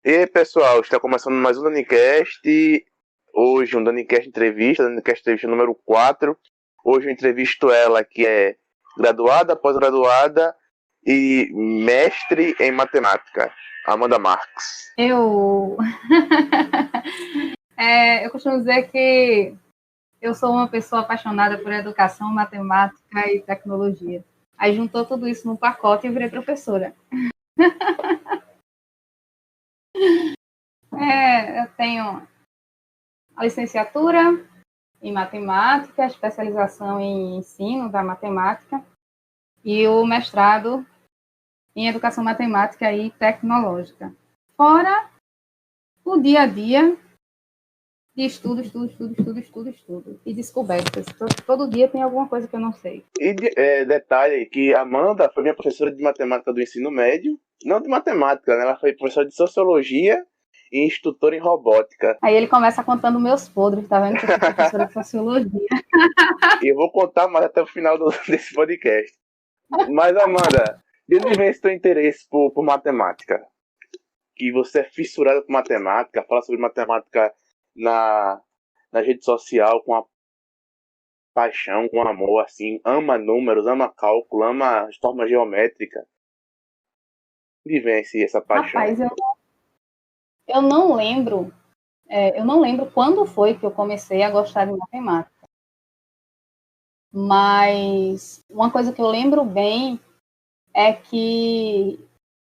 E aí, pessoal, está começando mais um DaniCast. Hoje um DaniCast entrevista número 4. Hoje eu entrevisto ela, que é graduada, pós-graduada e mestre em matemática, Amanda Marques. Eu costumo dizer que eu sou uma pessoa apaixonada por educação, matemática e tecnologia. Aí juntou tudo isso num pacote e virei professora. Eu tenho a licenciatura em matemática, a especialização em ensino da matemática e o mestrado em educação matemática e tecnológica. Fora o dia a dia de estudo. E descobertas. Todo dia tem alguma coisa que eu não sei. E detalhe que a Amanda foi minha professora de matemática do ensino médio. Não de matemática, né? Ela foi professora de sociologia e instrutora em robótica. Aí ele começa contando meus podres, tá vendo? Que eu sou professora de sociologia. E eu vou contar mais até o final desse podcast. Mas, Amanda, de onde vem esse teu interesse por matemática? Que você é fissurada por matemática, fala sobre matemática na rede social com a paixão, com amor, assim, ama números, ama cálculo, ama forma geométrica. De onde vem essa paixão? Rapaz, eu não lembro. Eu não lembro quando foi que eu comecei a gostar de matemática. Mas uma coisa que eu lembro bem é que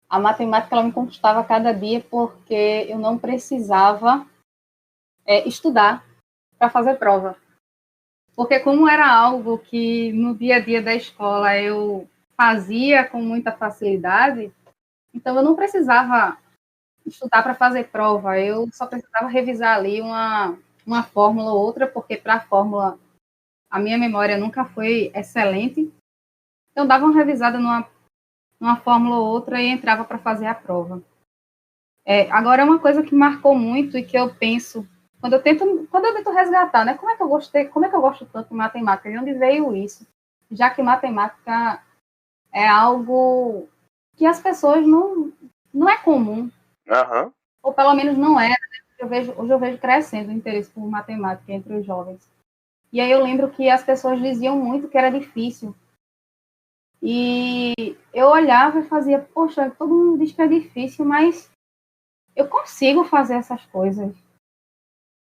a matemática ela me conquistava cada dia porque eu não precisava estudar para fazer prova. Porque como era algo que no dia a dia da escola eu fazia com muita facilidade, então eu não precisava estudar para fazer prova, eu só precisava revisar ali uma fórmula ou outra, porque para a fórmula a minha memória nunca foi excelente, então dava uma revisada numa fórmula ou outra e entrava para fazer a prova. Agora, uma coisa que marcou muito e que eu penso, quando eu tento resgatar, né, como é que eu gosto tanto de matemática, de onde veio isso? Já que matemática é algo que as pessoas não é comum, Uhum. ou pelo menos não era, né? Hoje eu vejo crescendo o interesse por matemática entre os jovens. E aí eu lembro que as pessoas diziam muito que era difícil. E eu olhava e fazia, poxa, todo mundo diz que é difícil, mas eu consigo fazer essas coisas.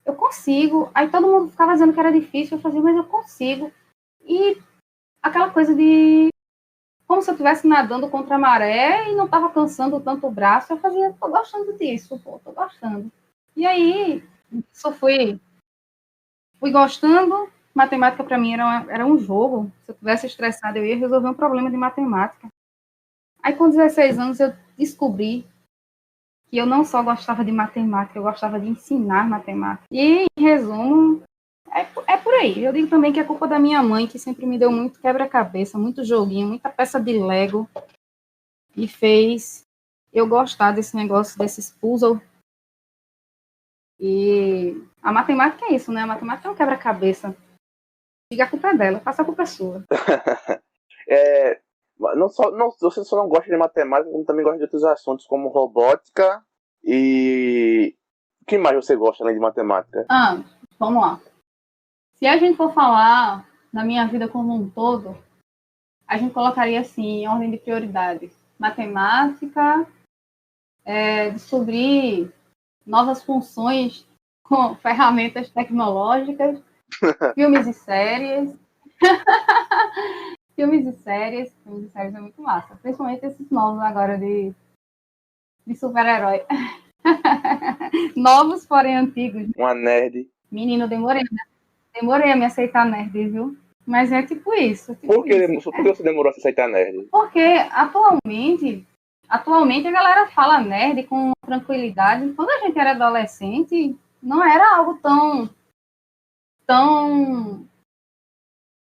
Eu consigo. Aí todo mundo ficava dizendo que era difícil, eu fazia, mas eu consigo. E aquela coisa de como se eu estivesse nadando contra a maré e não estava cansando tanto o braço, eu fazia, tô gostando disso, tô gostando. E aí, só fui gostando. Matemática para mim era um jogo. Se eu estivesse estressada, eu ia resolver um problema de matemática. Aí, com 16 anos, eu descobri que eu não só gostava de matemática, eu gostava de ensinar matemática. E, em resumo, é por aí. Eu digo também que é culpa da minha mãe, que sempre me deu muito quebra-cabeça, muito joguinho, muita peça de Lego, e fez eu gostar desse negócio, desses puzzles. E a matemática é isso, né? A matemática é um quebra-cabeça. Diga a culpa é dela, faça a culpa é sua. Você só não gosta de matemática, como também gosta de outros assuntos, como robótica e... O que mais você gosta além de matemática? Vamos lá. Se a gente for falar na minha vida como um todo, a gente colocaria assim, em ordem de prioridade. Matemática, descobrir novas funções com ferramentas tecnológicas, filmes e séries. Filmes e séries é muito massa. Principalmente esses novos agora de super-herói. Novos, porém antigos. Uma nerd. Menino, demorei a me aceitar nerd, viu? Mas é tipo isso. Por que você demorou a aceitar nerd? Porque atualmente a galera fala nerd com tranquilidade. Quando a gente era adolescente, não era algo tão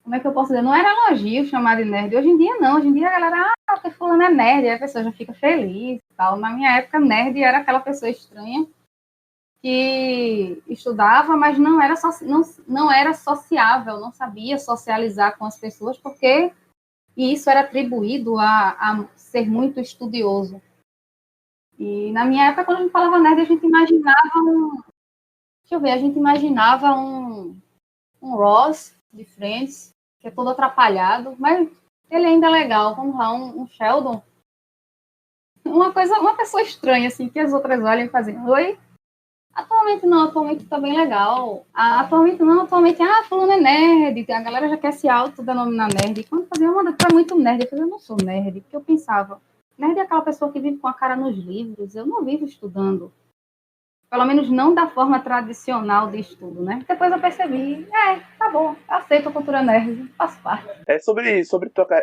como é que eu posso dizer? Não era elogio chamar de nerd. Hoje em dia, não. Hoje em dia, a galera, porque fulano é nerd, aí a pessoa já fica feliz e tal. Na minha época, nerd era aquela pessoa estranha que estudava, mas não era sociável, não sabia socializar com as pessoas, porque isso era atribuído a ser muito estudioso. E na minha época, quando a gente falava nerd, a gente imaginava um Ross de Friends, que é todo atrapalhado, mas ele ainda é legal. Vamos lá, um Sheldon. Uma pessoa estranha, assim, que as outras olham e fazem, oi? Atualmente não, atualmente tá bem legal. Atualmente, fulano é nerd, a galera já quer se autodenominar nerd. E quando fazia, tu é muito nerd. Eu não sou nerd, porque eu pensava, nerd é aquela pessoa que vive com a cara nos livros, eu não vivo estudando. Pelo menos não da forma tradicional de estudo, né? Depois eu percebi, tá bom, eu aceito a cultura nerd, faz parte. Sobre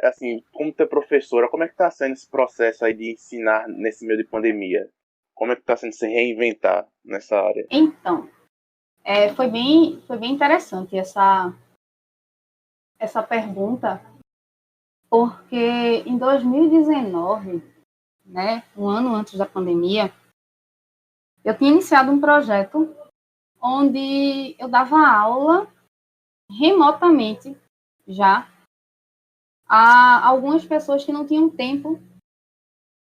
assim, como ter professora, como é que tá sendo esse processo aí de ensinar nesse meio de pandemia? Como é que tá sendo se reinventar nessa área? Então, foi bem interessante essa pergunta, porque em 2019, né, um ano antes da pandemia, eu tinha iniciado um projeto onde eu dava aula remotamente já a algumas pessoas que não tinham tempo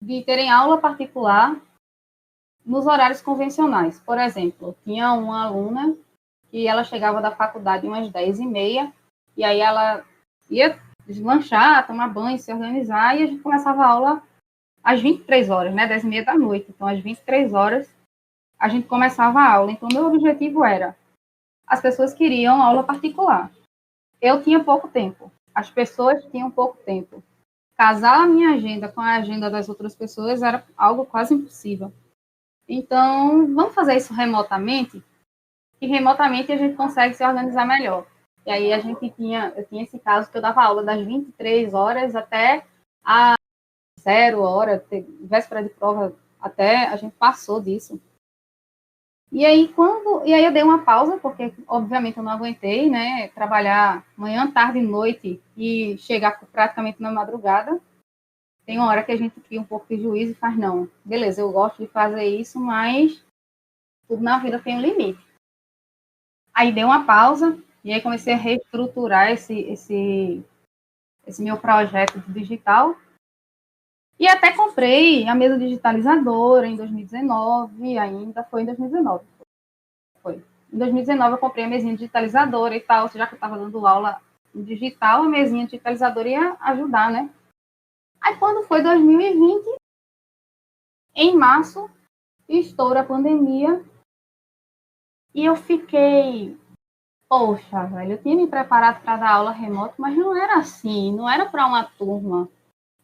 de terem aula particular nos horários convencionais. Por exemplo, tinha uma aluna que ela chegava da faculdade umas 10h30, e aí ela ia deslanchar, tomar banho, se organizar, e a gente começava a aula às 23 horas, né, 10h30 da noite. Então, às 23 horas, a gente começava a aula. Então, meu objetivo era, as pessoas queriam aula particular. Eu tinha pouco tempo, as pessoas tinham pouco tempo. Casar a minha agenda com a agenda das outras pessoas era algo quase impossível. Então, vamos fazer isso remotamente? E remotamente a gente consegue se organizar melhor. E aí eu tinha esse caso que eu dava aula das 23 horas até a 0 hora, véspera de prova, até a gente passou disso. E aí eu dei uma pausa, porque obviamente eu não aguentei, né, trabalhar manhã, tarde e noite e chegar praticamente na madrugada. Tem uma hora que a gente cria um pouco de juízo e faz, não, beleza, eu gosto de fazer isso, mas tudo na vida tem um limite. Aí dei uma pausa e aí comecei a reestruturar esse meu projeto digital. E até comprei a mesa digitalizadora em 2019, ainda foi em 2019. Foi. Em 2019 eu comprei a mesinha digitalizadora e tal, já que eu estava dando aula digital, a mesinha digitalizadora ia ajudar, né? Aí quando foi 2020, em março, estoura a pandemia e eu fiquei, poxa, velho, eu tinha me preparado para dar aula remota, mas não era assim, não era para uma turma,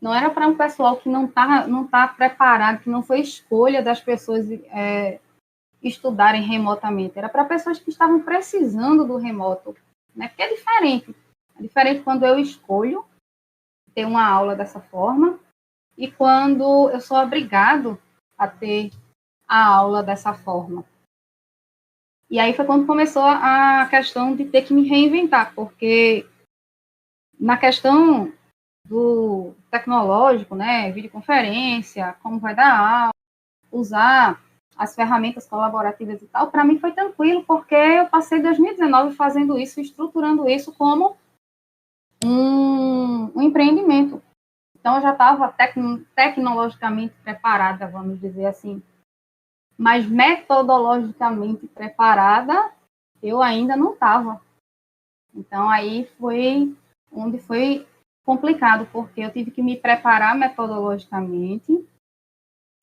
não era para um pessoal que não tá preparado, que não foi escolha das pessoas estudarem remotamente, era para pessoas que estavam precisando do remoto, né? Porque é diferente. É diferente quando eu escolho ter uma aula dessa forma e quando eu sou obrigado a ter a aula dessa forma. E aí foi quando começou a questão de ter que me reinventar, porque na questão do tecnológico, né, videoconferência, como vai dar aula, usar as ferramentas colaborativas e tal, para mim foi tranquilo, porque eu passei 2019 fazendo isso, estruturando isso como um empreendimento. Então, eu já estava tecnologicamente preparada, vamos dizer assim, mas metodologicamente preparada, eu ainda não estava. Então, aí foi onde foi complicado, porque eu tive que me preparar metodologicamente,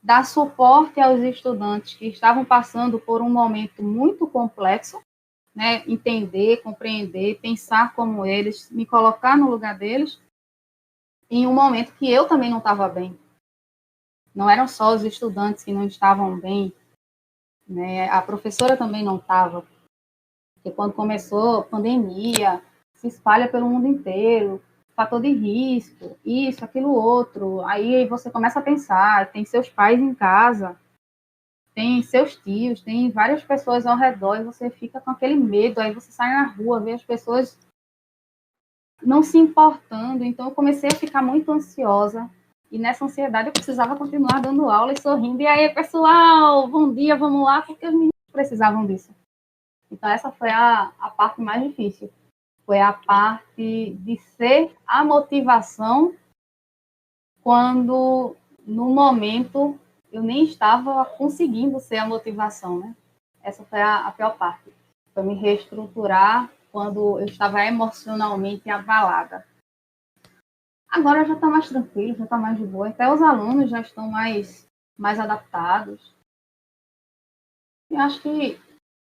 dar suporte aos estudantes que estavam passando por um momento muito complexo, né? Entender, compreender, pensar como eles, me colocar no lugar deles, em um momento que eu também não estava bem. Não eram só os estudantes que não estavam bem, né? A professora também não estava, porque quando começou a pandemia, se espalha pelo mundo inteiro, fator de risco, isso, aquilo, outro. Aí você começa a pensar, tem seus pais em casa, tem seus tios, tem várias pessoas ao redor e você fica com aquele medo, aí você sai na rua, vê as pessoas não se importando, então eu comecei a ficar muito ansiosa, e nessa ansiedade eu precisava continuar dando aula e sorrindo, e aí, pessoal, bom dia, vamos lá, porque os meninos precisavam disso. Então essa foi a parte mais difícil, foi a parte de ser a motivação quando, no momento, eu nem estava conseguindo ser a motivação, né? Essa foi a pior parte. Foi me reestruturar quando eu estava emocionalmente abalada. Agora já está mais tranquilo, já está mais de boa. Até os alunos já estão mais adaptados. E acho que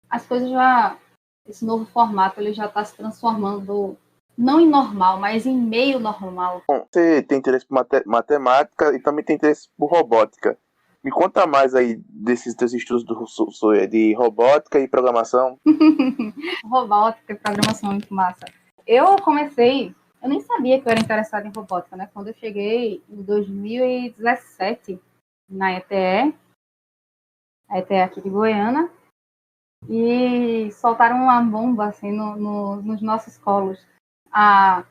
as coisas já... Esse novo formato ele já está se transformando, não em normal, mas em meio normal. Bom, você tem interesse por matemática e também tem interesse por robótica. Me conta mais aí desses teus estudos de robótica e programação. Robótica e programação é muito massa. Eu nem sabia que eu era interessada em robótica, né? Quando eu cheguei em 2017 na ETE, a ETE aqui de Goiânia, e soltaram uma bomba assim nos nossos colos. A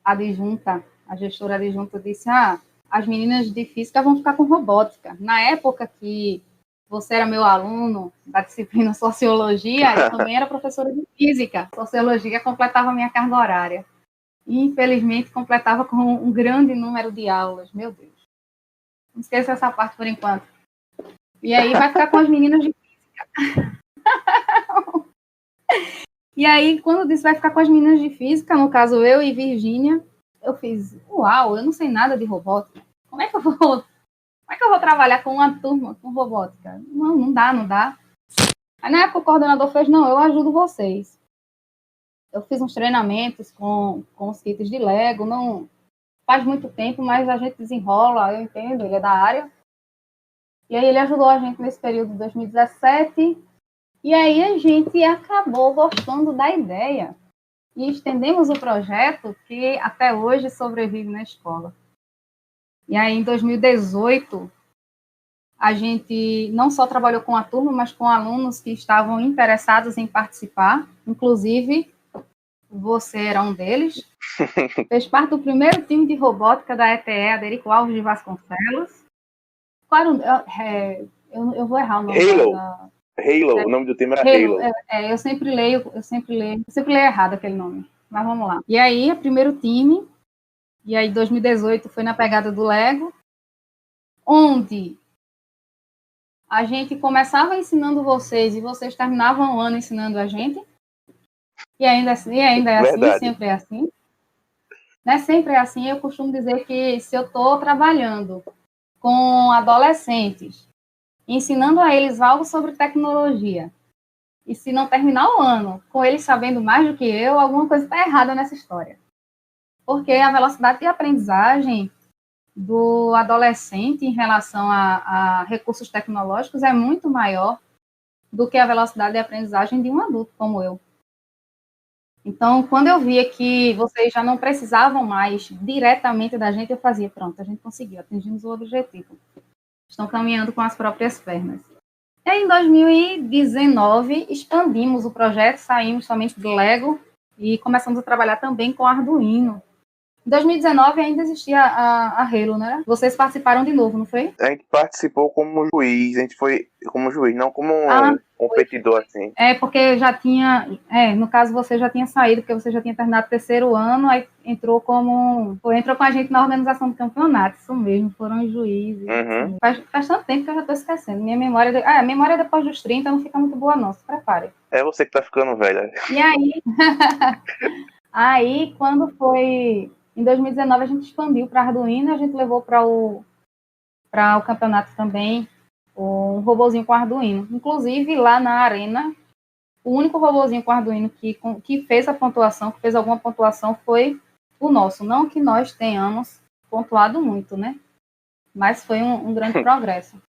adjunta, a gestora adjunta disse: as meninas de física vão ficar com robótica. Na época que você era meu aluno da disciplina Sociologia, eu também era professora de Física. Sociologia completava minha carga horária. E, infelizmente, completava com um grande número de aulas. Meu Deus. Não esqueça essa parte por enquanto. E aí vai ficar com as meninas de Física. E aí, quando disse vai ficar com as meninas de Física, no caso eu e Virgínia, eu fiz, uau, eu não sei nada de robótica. Como é que eu vou trabalhar com uma turma com robótica? Não dá. Aí na época o coordenador fez, não, eu ajudo vocês. Eu fiz uns treinamentos com os kits de Lego, não faz muito tempo, mas a gente desenrola, eu entendo, ele é da área. E aí ele ajudou a gente nesse período de 2017, e aí a gente acabou gostando da ideia. E estendemos o projeto que até hoje sobrevive na escola. E aí, em 2018, a gente não só trabalhou com a turma, mas com alunos que estavam interessados em participar. Inclusive, você era um deles. Fez parte do primeiro time de robótica da ETE, Aderico Alves de Vasconcelos. Claro, eu vou errar o nome Halo, o nome do time era Halo. Eu sempre leio errado aquele nome. Mas vamos lá. E aí, o primeiro time, e aí 2018 foi na pegada do Lego, onde a gente começava ensinando vocês e vocês terminavam o ano ensinando a gente. E ainda é Verdade. assim, sempre é assim. Né? Sempre é assim. Eu costumo dizer que se eu estou trabalhando com adolescentes, ensinando a eles algo sobre tecnologia, e se não terminar o ano com eles sabendo mais do que eu, alguma coisa está errada nessa história. Porque a velocidade de aprendizagem do adolescente em relação a recursos tecnológicos é muito maior do que a velocidade de aprendizagem de um adulto como eu. Então, quando eu via que vocês já não precisavam mais diretamente da gente, eu fazia, pronto, a gente conseguiu, atingimos o objetivo. Estão caminhando com as próprias pernas. E aí, em 2019, expandimos o projeto, saímos somente do Lego e começamos a trabalhar também com Arduino. Em 2019 ainda existia a Halo, né? Vocês participaram de novo, não foi? A gente participou como juiz, a gente foi como juiz, não como um competidor, assim. Porque já tinha, no caso você já tinha saído, porque você já tinha terminado o terceiro ano, aí entrou com a gente na organização do campeonato, isso mesmo, foram os juízes. Uhum. Faz tanto tempo que eu já estou esquecendo. Minha memória, a memória depois dos 30 não fica muito boa não, se prepare. É você que tá ficando velha. E aí, quando foi... Em 2019 a gente expandiu para Arduino, a gente levou para o campeonato também um robozinho com Arduino. Inclusive, lá na arena, o único robozinho com Arduino que fez a pontuação, que fez alguma pontuação, foi o nosso. Não que nós tenhamos pontuado muito, né? Mas foi um grande progresso.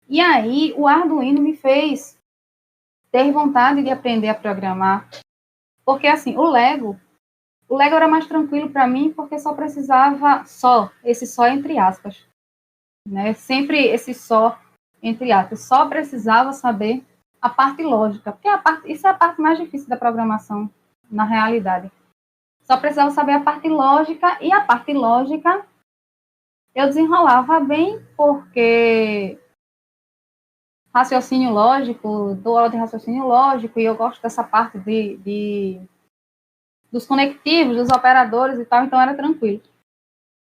E aí, o Arduino me fez ter vontade de aprender a programar. Porque, assim, o Lego era mais tranquilo para mim, porque só precisava esse só entre aspas. Né? Sempre esse só entre aspas. Só precisava saber a parte lógica, porque isso é a parte mais difícil da programação, na realidade. Só precisava saber a parte lógica, e a parte lógica eu desenrolava bem, porque raciocínio lógico, dou aula de raciocínio lógico, e eu gosto dessa parte dos conectivos, dos operadores e tal, então era tranquilo.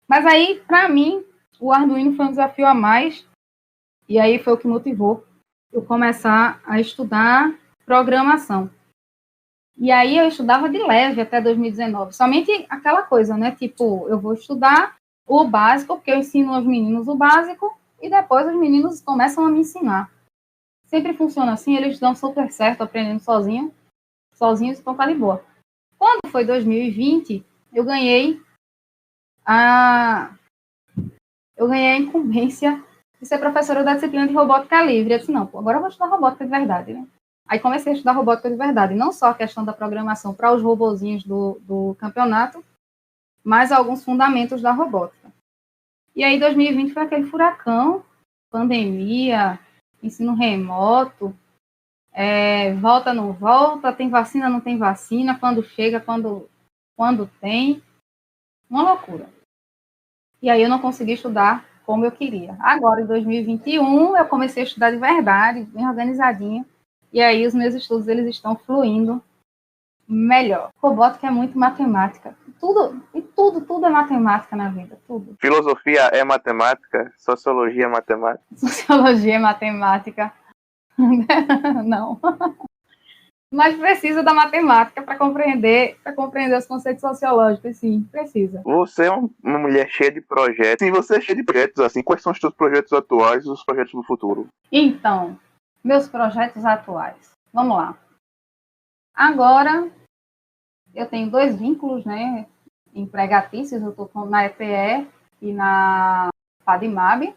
Mas aí, para mim, o Arduino foi um desafio a mais, e aí foi o que motivou eu começar a estudar programação. E aí eu estudava de leve até 2019, somente aquela coisa, né? Tipo, eu vou estudar o básico, porque eu ensino aos meninos o básico, e depois os meninos começam a me ensinar. Sempre funciona assim, eles dão super certo aprendendo sozinhos, então tá de boa. Quando foi 2020, eu ganhei a incumbência de ser professora da disciplina de robótica livre. Eu disse, não, agora eu vou estudar robótica de verdade, né? Aí comecei a estudar robótica de verdade, não só a questão da programação para os robozinhos do campeonato, mas alguns fundamentos da robótica. E aí 2020 foi aquele furacão, pandemia, ensino remoto, volta, não volta, tem vacina, não tem vacina, quando chega, quando tem, uma loucura. E aí eu não consegui estudar como eu queria. Agora, em 2021, eu comecei a estudar de verdade, bem organizadinho, e aí os meus estudos eles estão fluindo melhor. Robótica é muito matemática. Tudo é matemática na vida, tudo. Filosofia é matemática, sociologia é matemática. Sociologia é matemática. Não. Mas precisa da matemática para compreender os conceitos sociológicos, sim, precisa. Você é uma mulher cheia de projetos. Sim, você é cheia de projetos, assim. Quais são os seus projetos atuais e os projetos do futuro? Então, meus projetos atuais. Vamos lá. Agora, eu tenho 2 vínculos, né, empregatícios, eu estou na EPE e na FADIMAB,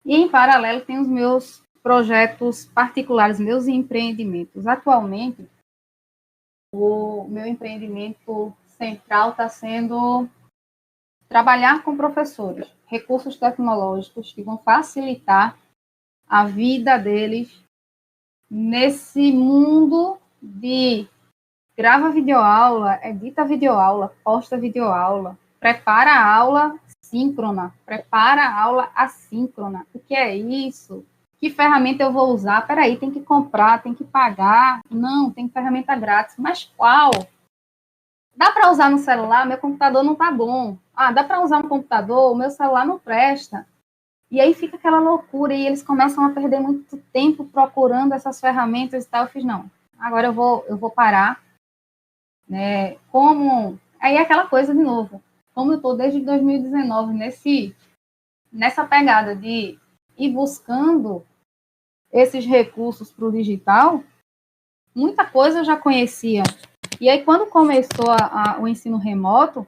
e em paralelo tem os meus projetos particulares, meus empreendimentos. Atualmente, o meu empreendimento central está sendo trabalhar com professores, recursos tecnológicos que vão facilitar a vida deles nesse mundo de grava videoaula, edita videoaula, posta videoaula, prepara a aula síncrona, prepara a aula assíncrona. O que é isso? Que ferramenta eu vou usar? Peraí, tem que comprar, tem que pagar. Não, tem ferramenta grátis. Mas qual? Dá para usar no celular? Meu computador não está bom. Ah, dá para usar no computador? O meu celular não presta. E aí fica aquela loucura e eles começam a perder muito tempo procurando essas ferramentas e tal. Eu fiz, não, agora eu vou parar. Né? Aí é aquela coisa de novo. Como eu estou desde 2019 nessa pegada de ir buscando esses recursos para o digital, muita coisa eu já conhecia. E aí, quando começou o ensino remoto,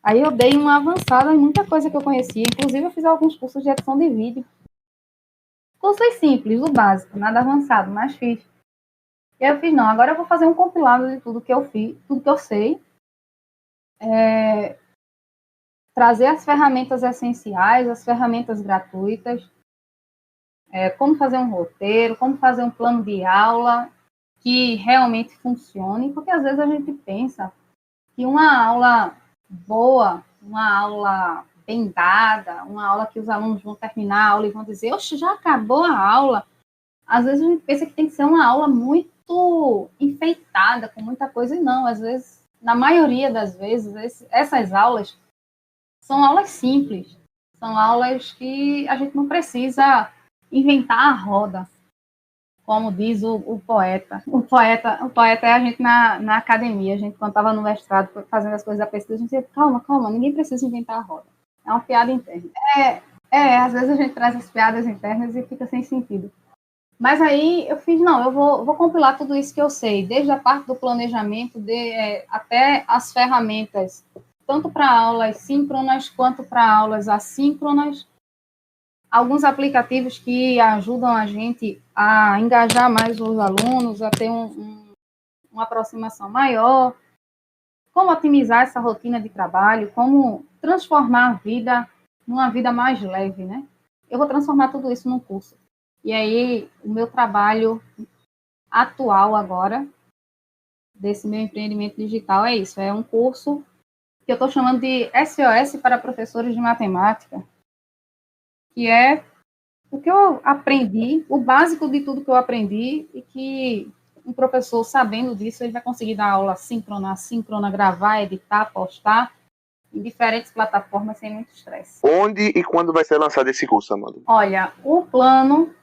aí eu dei uma avançada em muita coisa que eu conhecia. Inclusive, eu fiz alguns cursos de edição de vídeo. Cursos simples, o básico, nada avançado, mas fiz. E aí eu fiz, não, agora eu vou fazer um compilado de tudo que eu fiz, tudo que eu sei. Trazer as ferramentas essenciais, as ferramentas gratuitas, como fazer um roteiro, como fazer um plano de aula que realmente funcione, porque às vezes a gente pensa que uma aula boa, uma aula bem dada, uma aula que os alunos vão terminar a aula e vão dizer, oxe, já acabou a aula. Às vezes a gente pensa que tem que ser uma aula muito enfeitada, com muita coisa, e não. Às vezes, na maioria das vezes, essas aulas são aulas simples. São aulas que a gente não precisa inventar a roda, como diz o poeta. O poeta é a gente na academia. A gente, quando estava no mestrado, fazendo as coisas da pesquisa, a gente dizia, calma, ninguém precisa inventar a roda. É uma piada interna. Às vezes a gente traz as piadas internas e fica sem sentido. Mas aí eu fiz, não, eu vou compilar tudo isso que eu sei, desde a parte do planejamento, até as ferramentas, tanto para aulas síncronas quanto para aulas assíncronas, alguns aplicativos que ajudam a gente a engajar mais os alunos, a ter uma aproximação maior, como otimizar essa rotina de trabalho, como transformar a vida numa vida mais leve, né? Eu vou transformar tudo isso num curso. E aí, o meu trabalho atual agora, desse meu empreendimento digital, é isso. É um curso que eu estou chamando de SOS para professores de matemática, que é o que eu aprendi, o básico de tudo que eu aprendi, e que um professor, sabendo disso, ele vai conseguir dar aula síncrona, assíncrona, gravar, editar, postar, em diferentes plataformas sem muito estresse. Onde e quando vai ser lançado esse curso, Amanda? Olha, o plano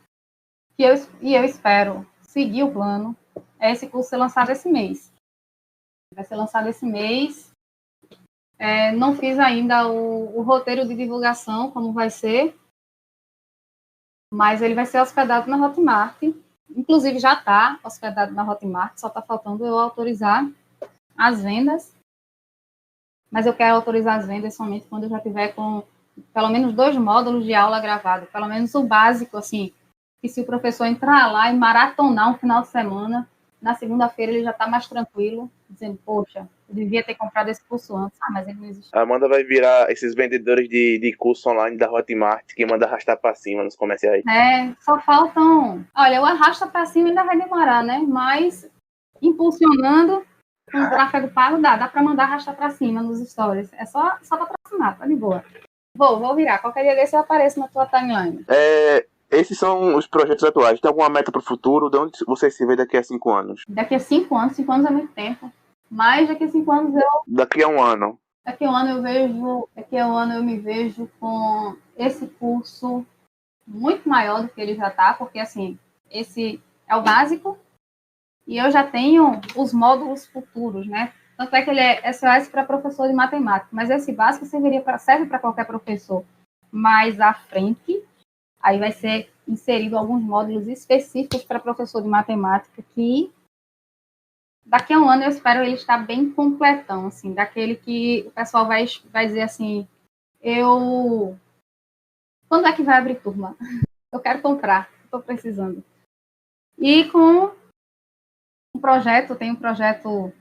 que eu espero seguir o plano é esse curso ser lançado esse mês. Vai ser lançado esse mês. Não fiz ainda o roteiro de divulgação, como vai ser, mas ele vai ser hospedado na Hotmart. Inclusive já está hospedado na Hotmart, só está faltando eu autorizar as vendas. Mas eu quero autorizar as vendas somente quando eu já tiver com pelo menos 2 módulos de aula gravado, pelo menos o básico, assim, que se o professor entrar lá e maratonar um final de semana, na segunda-feira ele já está mais tranquilo, dizendo, poxa, eu devia ter comprado esse curso antes. Mas ele não existe. A Amanda vai virar esses vendedores de curso online da Hotmart que manda arrastar pra cima nos comerciais. Só faltam... Olha, o arrasta pra cima ainda vai demorar, né? Mas impulsionando com o tráfego pago dá para mandar arrastar pra cima nos stories. É só para aproximar, tá de boa. Vou virar. Qualquer dia desse eu apareço na tua timeline. Esses são os projetos atuais. Tem alguma meta para o futuro? De onde você se vê daqui a 5 anos? Daqui a 5 anos, 5 anos é muito tempo. Mas daqui a 5 anos Daqui a um ano. Daqui a um ano eu me vejo com esse curso muito maior do que ele já está, porque assim, esse é o básico e eu já tenho os módulos futuros, né? Tanto é que ele é SOS para professor de matemática, mas esse básico serve para qualquer professor. Mais à frente, aí vai ser inserido alguns módulos específicos para professor de matemática que daqui a um ano eu espero ele estar bem completão, assim, daquele que o pessoal vai dizer assim, quando é que vai abrir turma? Eu quero comprar, estou precisando. E com tem um projeto,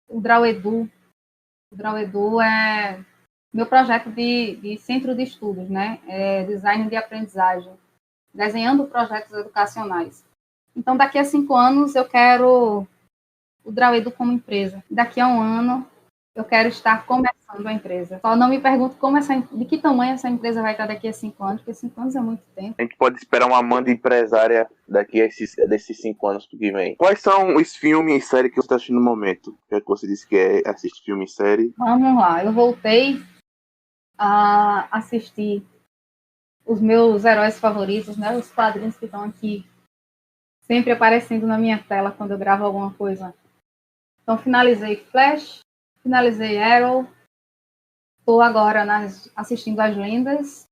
o Drau-Edu. O Drau-Edu é meu projeto de centro de estudos, né? É design de aprendizagem, desenhando projetos educacionais. Então, daqui a 5 anos, eu quero o Drau-Edu como empresa. Daqui a um ano, eu quero estar começando a empresa. Só não me pergunto de que tamanho essa empresa vai estar daqui a 5 anos, porque 5 anos é muito tempo. A gente pode esperar uma Amanda empresária daqui a desses 5 anos que vem. Quais são os filmes e séries que você está assistindo no momento? Já que você disse que assiste filme e série. Vamos lá, eu voltei a assistir os meus heróis favoritos, né? Os quadrinhos que estão aqui sempre aparecendo na minha tela quando eu gravo alguma coisa. Então, finalizei Flash, finalizei Arrow, estou agora assistindo As Lendas,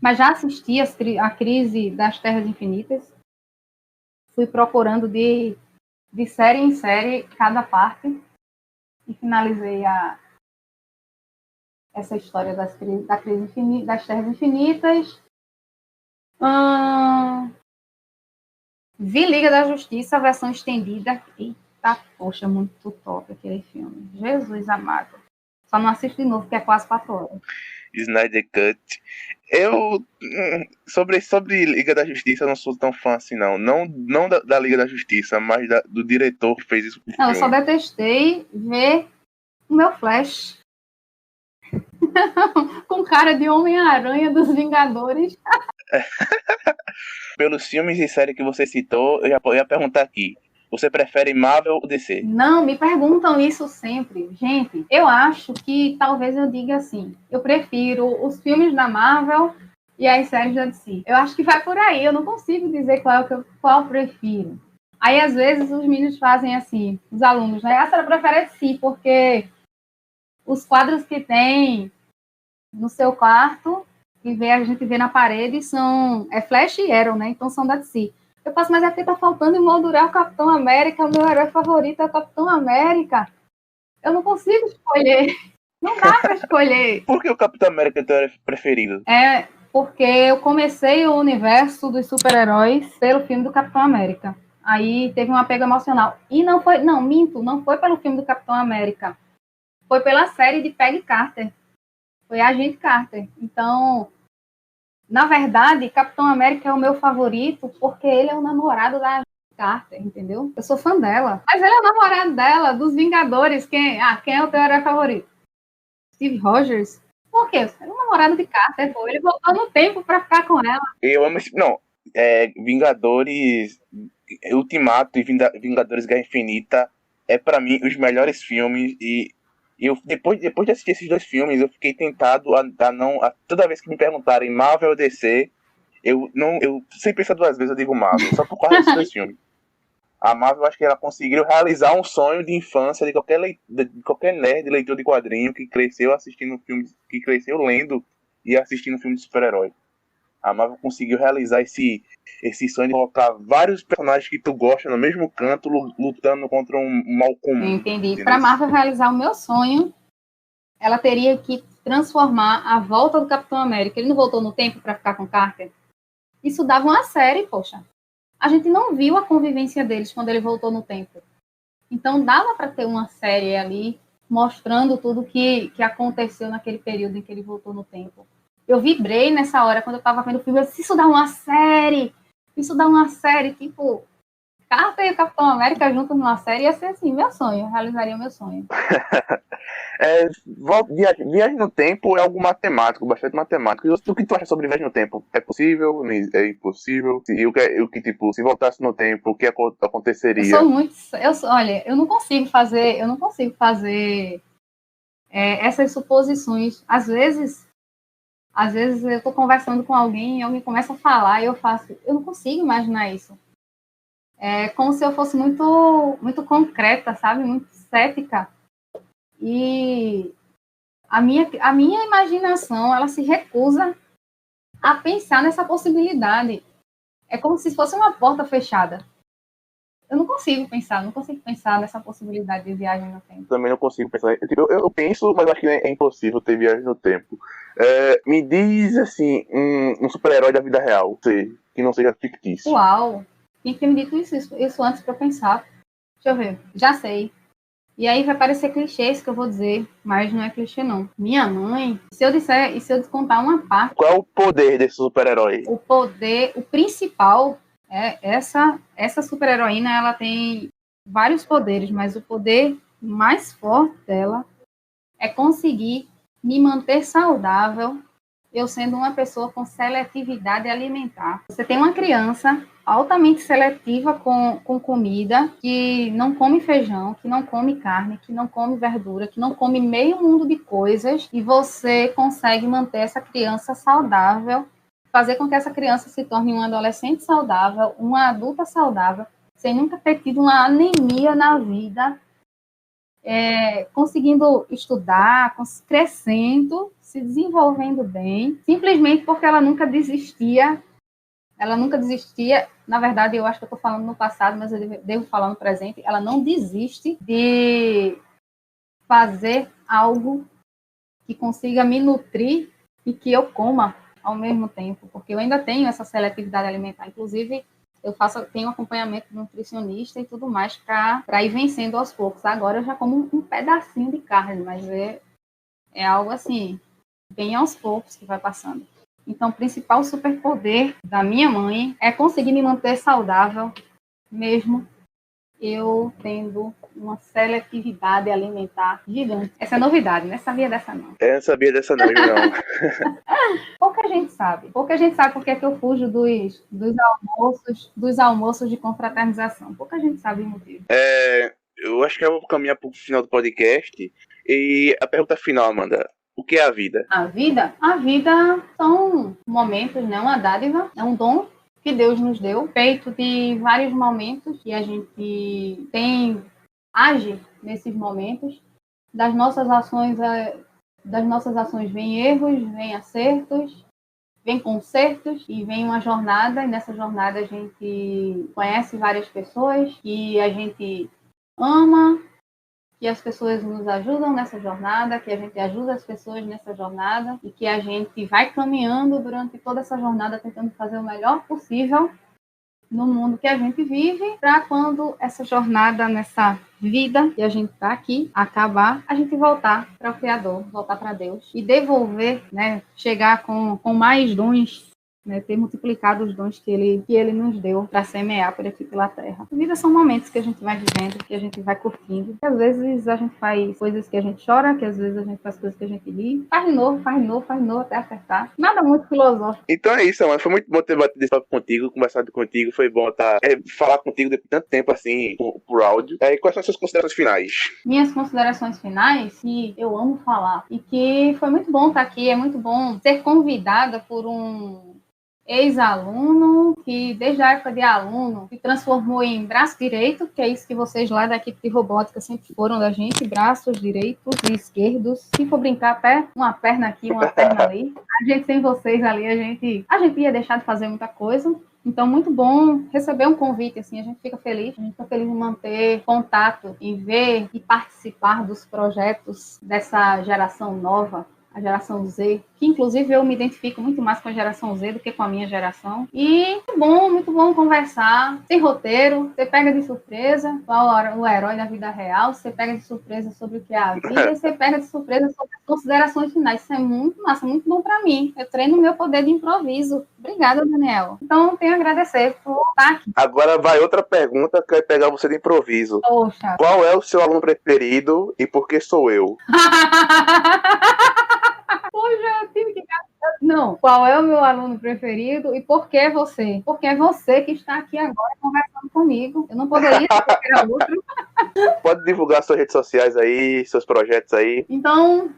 mas já assisti a Crise das Terras Infinitas. Fui procurando de série em série cada parte e finalizei essa história das Terras Infinitas. Vi Liga da Justiça, a versão estendida. Eita, poxa, muito top aquele filme. Jesus amado. Só não assisto de novo, porque é quase 4 horas. Snyder Cut. Eu, sobre Liga da Justiça, eu não sou tão fã assim, não. Não da Liga da Justiça, mas do diretor que fez isso. Não, eu só detestei ver o meu Flash com cara de Homem-Aranha dos Vingadores. Pelos filmes e séries que você citou, eu ia perguntar aqui. Você prefere Marvel ou DC? Não, me perguntam isso sempre. Gente, eu acho que talvez eu diga assim. Eu prefiro os filmes da Marvel e as séries da DC. Eu acho que vai por aí. Eu não consigo dizer qual eu prefiro. Aí, às vezes, os meninos fazem assim, os alunos, né? A senhora prefere DC, porque os quadros que tem no seu quarto, que a gente vê na parede, é Flash e Arrow, né? Então, são da DC. Eu faço, mas é porque tá faltando emoldurar o Capitão América, o meu herói favorito é o Capitão América. Eu não consigo escolher. Não dá para escolher. Por que o Capitão América é teu herói preferido? É porque eu comecei o universo dos super-heróis pelo filme do Capitão América. Aí teve um apego emocional. E não foi pelo filme do Capitão América. Foi pela série de Peggy Carter. Foi a Agente Carter. Então, na verdade, Capitão América é o meu favorito porque ele é o namorado da Carter, entendeu? Eu sou fã dela. Mas ele é o namorado dela, dos Vingadores. Quem é o teu herói favorito? Steve Rogers? Por quê? Ele é o namorado de Carter, pô. Ele voltou no tempo pra ficar com ela. Eu amo esse... Não, Vingadores Ultimato e Vingadores Guerra Infinita é pra mim os melhores filmes e E depois de assistir esses 2 filmes, eu fiquei tentado a não... toda vez que me perguntarem Marvel ou DC, eu sem pensar 2 vezes, eu digo Marvel, só por causa desses 2 filmes. A Marvel, acho que ela conseguiu realizar um sonho de infância de qualquer nerd, leitor de quadrinho, que cresceu assistindo filmes, que cresceu lendo e assistindo filmes de super-herói. A Marvel conseguiu realizar esse sonho de colocar vários personagens que tu gosta no mesmo canto, lutando contra um mal comum. Entendi. Para a Marvel realizar o meu sonho, ela teria que transformar a volta do Capitão América. Ele não voltou no tempo para ficar com Carter? Isso dava uma série, poxa. A gente não viu a convivência deles quando ele voltou no tempo. Então, dava para ter uma série ali mostrando tudo que aconteceu naquele período em que ele voltou no tempo. Eu vibrei nessa hora, quando eu estava vendo o filme, eu disse, isso dá uma série, tipo, Carter e o Capitão América juntos numa série, ia ser assim, meu sonho, eu realizaria o meu sonho. Viagem no tempo é algo matemático, bastante matemático. O que tu acha sobre viagem no tempo? É possível? É impossível? E o que tipo, se voltasse no tempo, o que aconteceria? Olha, eu não consigo fazer essas suposições. Às vezes eu estou conversando com alguém e alguém começa a falar e eu não consigo imaginar isso. É como se eu fosse muito, muito concreta, sabe? Muito cética. E a minha imaginação, ela se recusa a pensar nessa possibilidade. É como se fosse uma porta fechada. Eu não consigo pensar nessa possibilidade de viagem no tempo. Também não consigo pensar. Eu penso, mas acho que é impossível ter viagem no tempo. Me diz, assim, um super-herói da vida real, que não seja fictício. Uau! Quem tinha me dito isso antes para pensar? Deixa eu ver. Já sei. E aí vai parecer clichê isso que eu vou dizer, mas não é clichê, não. Minha mãe, se eu contar uma parte... Qual é o poder desse super-herói? O principal é essa super-heroína, ela tem vários poderes, mas o poder mais forte dela é conseguir me manter saudável, eu sendo uma pessoa com seletividade alimentar. Você tem uma criança altamente seletiva com comida, que não come feijão, que não come carne, que não come verdura, que não come meio mundo de coisas, e você consegue manter essa criança saudável, fazer com que essa criança se torne uma adolescente saudável, uma adulta saudável, sem nunca ter tido uma anemia na vida, conseguindo estudar, crescendo, se desenvolvendo bem, simplesmente porque ela nunca desistia. Na verdade, eu acho que eu estou falando no passado, mas eu devo falar no presente. Ela não desiste de fazer algo que consiga me nutrir e que eu coma ao mesmo tempo, porque eu ainda tenho essa seletividade alimentar. Inclusive, tenho acompanhamento de nutricionista e tudo mais para ir vencendo aos poucos. Agora eu já como um pedacinho de carne, mas é algo assim, bem aos poucos que vai passando. Então, o principal superpoder da minha mãe é conseguir me manter saudável, mesmo eu tendo uma seletividade alimentar gigante. Essa é novidade, não sabia dessa não. Eu não sabia dessa não. Pouca gente sabe porque é que eu fujo dos almoços de confraternização. Pouca gente sabe o motivo. Eu acho que eu vou caminhar para o final do podcast. E a pergunta final, Amanda. O que é a vida? A vida são momentos, né? Uma dádiva, é um dom que Deus nos deu, feito de vários momentos que a gente age nesses momentos. Das nossas ações vêm erros, vêm acertos, vêm concertos e vem uma jornada. E nessa jornada a gente conhece várias pessoas que a gente ama, que as pessoas nos ajudam nessa jornada, que a gente ajuda as pessoas nessa jornada e que a gente vai caminhando durante toda essa jornada tentando fazer o melhor possível no mundo que a gente vive, para quando essa jornada, nessa vida que a gente está aqui, acabar, a gente voltar para o Criador, voltar para Deus e devolver, né, chegar com mais dons né, ter multiplicado os dons que ele nos deu para semear por aqui pela terra. A vida são momentos que a gente vai vivendo, que a gente vai curtindo, que às vezes a gente faz coisas que a gente chora, que às vezes a gente faz coisas que a gente ri, faz de novo, até acertar. Nada muito filosófico. Então é isso, mano. Foi muito bom ter batido esse papo contigo, conversado contigo. Foi bom falar contigo depois de tanto tempo assim, por áudio. E quais são as suas considerações finais? Minhas considerações finais, que eu amo falar, e que foi muito bom estar aqui, é muito bom ser convidada por um ex-aluno que, desde a época de aluno, se transformou em braço direito, que é isso que vocês lá da equipe de robótica sempre foram da gente, braços direitos e esquerdos. Se for brincar, até uma perna aqui, uma perna ali. A gente sem vocês ali, a gente ia deixar de fazer muita coisa. Então, muito bom receber um convite, assim, a gente fica feliz em manter contato, em ver e participar dos projetos dessa geração nova, a geração Z, que inclusive eu me identifico muito mais com a geração Z do que com a minha geração. E muito bom conversar, sem roteiro, você pega de surpresa qual o herói da vida real, você pega de surpresa sobre o que é a vida, e você pega de surpresa sobre as considerações finais. Isso é muito massa, muito bom para mim. Eu treino o meu poder de improviso. Obrigada, Daniel. Então, tenho a agradecer por estar aqui. Agora vai outra pergunta que vai pegar você de improviso. Poxa. Qual é o seu aluno preferido e por que sou eu? Poxa, eu tive que... Não, qual é o meu aluno preferido e por que você? Porque é você que está aqui agora conversando comigo. Eu não poderia ser qualquer outro. Pode divulgar suas redes sociais aí, seus projetos aí. Então,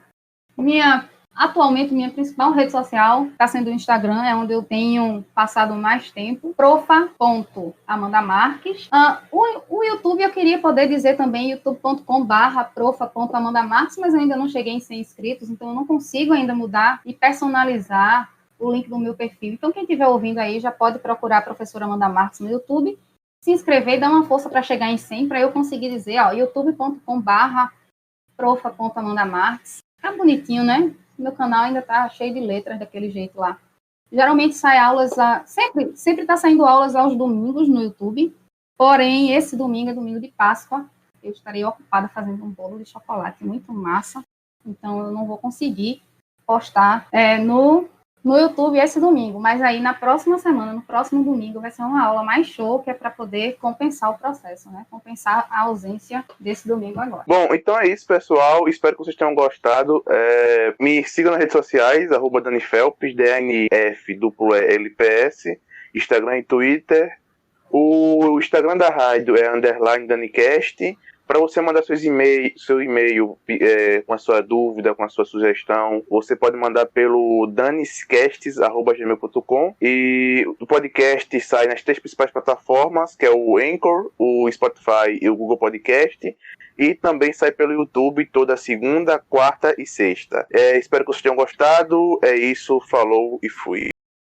atualmente, minha principal rede social está sendo o Instagram, é onde eu tenho passado mais tempo. profa.amandamarques. O YouTube eu queria poder dizer também youtube.com/profa.amandamarques, mas eu ainda não cheguei em 100 inscritos, então eu não consigo ainda mudar e personalizar o link do meu perfil. Então, quem estiver ouvindo aí já pode procurar a professora Amanda Marques no YouTube, se inscrever e dar uma força para chegar em 100, para eu conseguir dizer, youtube.com/profa.amandamarques. Tá bonitinho, né? Meu canal ainda tá cheio de letras daquele jeito lá. Geralmente sai aulas, sempre tá saindo aulas aos domingos no YouTube, porém, esse domingo é domingo de Páscoa, eu estarei ocupada fazendo um bolo de chocolate muito massa, então eu não vou conseguir postar no YouTube esse domingo, mas aí na próxima semana, no próximo domingo, vai ser uma aula mais show, que é para poder compensar o processo, né? Compensar a ausência desse domingo agora. Bom, então é isso, pessoal. Espero que vocês tenham gostado. Me sigam nas redes sociais, @DaniFelps, DNF_LPS, Instagram e Twitter. O Instagram da rádio é _DaniCast. Para você mandar seu e-mail com a sua dúvida, com a sua sugestão, você pode mandar pelo daniscasts@gmail.com. E o podcast sai nas 3 principais plataformas, que é o Anchor, o Spotify e o Google Podcast. E também sai pelo YouTube toda segunda, quarta e sexta. Espero que vocês tenham gostado. É isso, falou e fui.